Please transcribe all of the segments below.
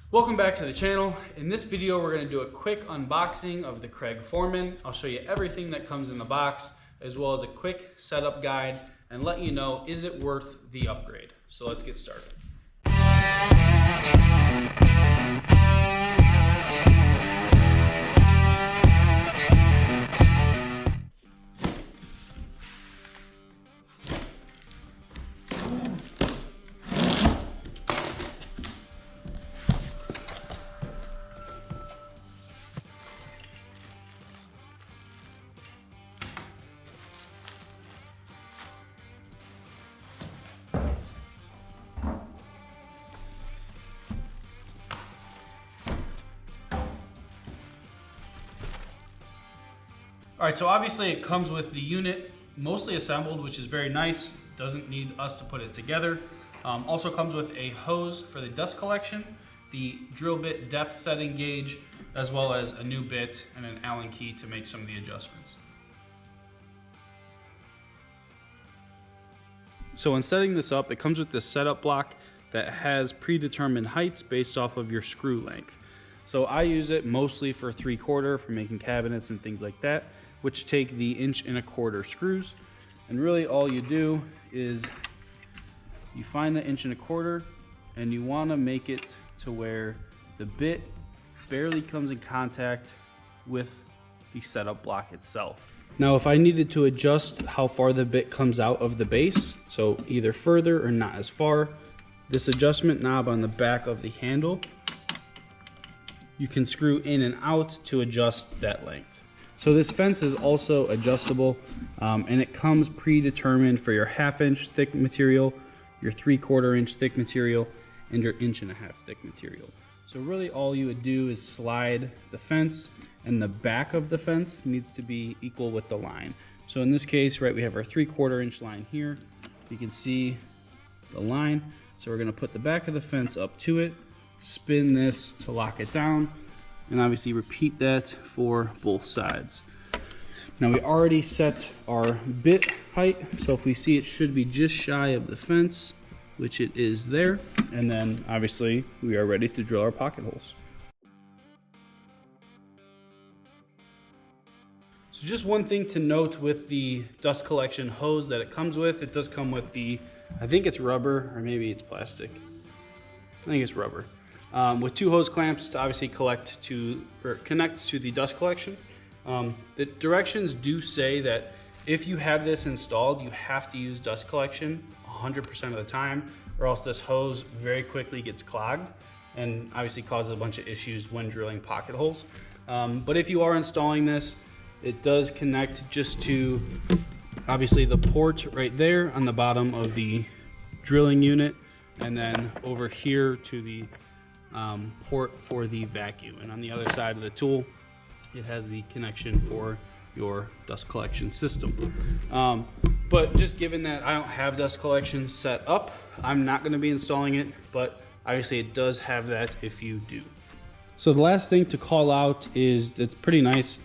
Welcome back to the channel. In this video, we're going to do a quick unboxing of the Kreg Foreman. I'll show you everything that comes in the box, as well as a quick setup guide, and let you know, is it worth the upgrade? So let's get started. All right, so obviously it comes with the unit mostly assembled, which is very nice. Doesn't need us to put it together. Also comes with a hose for the dust collection, the drill bit depth setting gauge, as well as a new bit and an Allen key to make some of the adjustments. So when setting this up, it comes with this setup block that has predetermined heights based off of your screw length. So I use it mostly for 3/4 for making cabinets and things like that, which take the 1¼ inch screws. And really all you do is you find the 1¼ inch and you want to make it to where the bit barely comes in contact with the setup block itself. Now if I needed to adjust how far the bit comes out of the base, so either further or not as far, this adjustment knob on the back of the handle, you can screw in and out to adjust that length. So this fence is also adjustable, and it comes predetermined for your 1/2 inch thick material, your 3/4 inch thick material, and your 1.5 inch thick material. So really all you would do is slide the fence, and the back of the fence needs to be equal with the line. So in this case, right, we have our 3/4 inch line here. You can see the line. So we're gonna put the back of the fence up to it, spin this to lock it down, and obviously repeat that for both sides. Now we already set our bit height, so if we see it should be just shy of the fence, which it is there, and then obviously we are ready to drill our pocket holes. So just one thing to note with the dust collection hose that it comes with, it does come with the, I think it's rubber or maybe it's plastic. I think it's rubber. With 2 hose clamps to obviously connect to the dust collection. The directions do say that if you have this installed, you have to use dust collection 100% of the time, or else this hose very quickly gets clogged and obviously causes a bunch of issues when drilling pocket holes. But if you are installing this, it does connect just to obviously the port right there on the bottom of the drilling unit, and then over here to the port for the vacuum. And on the other side of the tool, it has the connection for your dust collection system. But just given that I don't have dust collection set up, I'm not going to be installing it, but obviously it does have that if you do. So the last thing to call out is, it's pretty nice,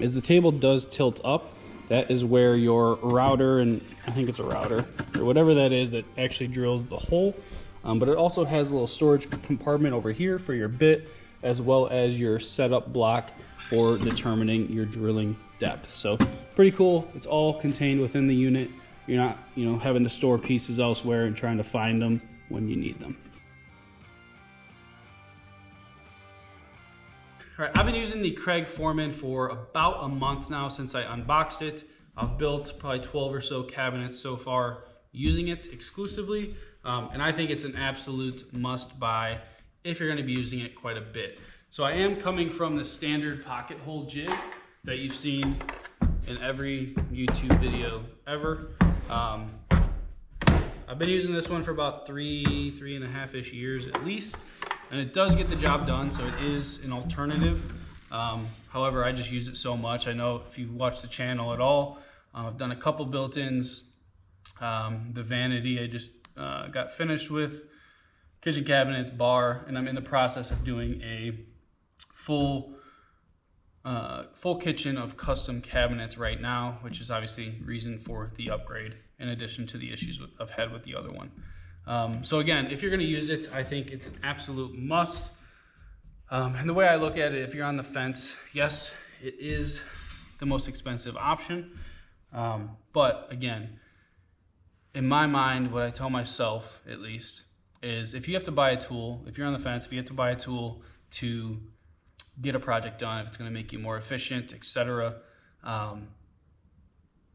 is the table does tilt up. That is where your router, and I think it's a router, or whatever that is that actually drills the hole. But it also has a little storage compartment over here for your bit, as well as your setup block for determining your drilling depth. So pretty cool. It's all contained within the unit. You're not, having to store pieces elsewhere and trying to find them when you need them. All right, I've been using the Kreg Foreman for about a month now since I unboxed it. I've built probably 12 or so cabinets so far using it exclusively. And I think it's an absolute must buy if you're going to be using it quite a bit. So I am coming from the standard pocket hole jig that you've seen in every YouTube video ever. I've been using this one for about 3.5-ish years at least, and it does get the job done, so it is an alternative. However, I just use it so much. I know if you watch the channel at all, I've done a couple built-ins. The vanity I just got finished with, kitchen cabinets, bar, and I'm in the process of doing a full kitchen of custom cabinets right now, which is obviously reason for the upgrade in addition to the issues I've had with the other one. So again, if you're going to use it, I think it's an absolute must. And the way I look at it, if you're on the fence, yes, it is the most expensive option. But again, in my mind, what I tell myself at least is if you have to buy a tool, if you're on the fence, if you have to buy a tool to get a project done, if it's going to make you more efficient, etc.,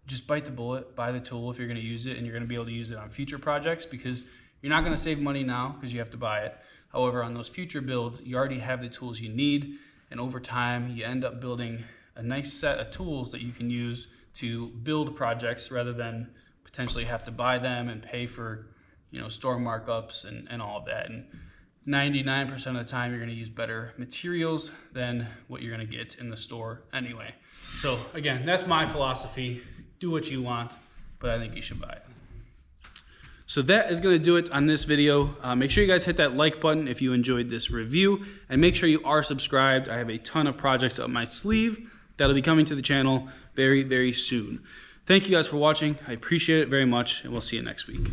just bite the bullet, buy the tool if you're going to use it, and you're going to be able to use it on future projects, because you're not going to save money now because you have to buy it. However, on those future builds, you already have the tools you need, and over time, you end up building a nice set of tools that you can use to build projects rather than potentially have to buy them and pay for, store markups and all of that. And 99% of the time, you're going to use better materials than what you're going to get in the store anyway. So again, that's my philosophy. Do what you want, but I think you should buy it. So that is going to do it on this video. Make sure you guys hit that like button if you enjoyed this review, and make sure you are subscribed. I have a ton of projects up my sleeve that'll be coming to the channel very, very soon. Thank you guys for watching. I appreciate it very much, and we'll see you next week.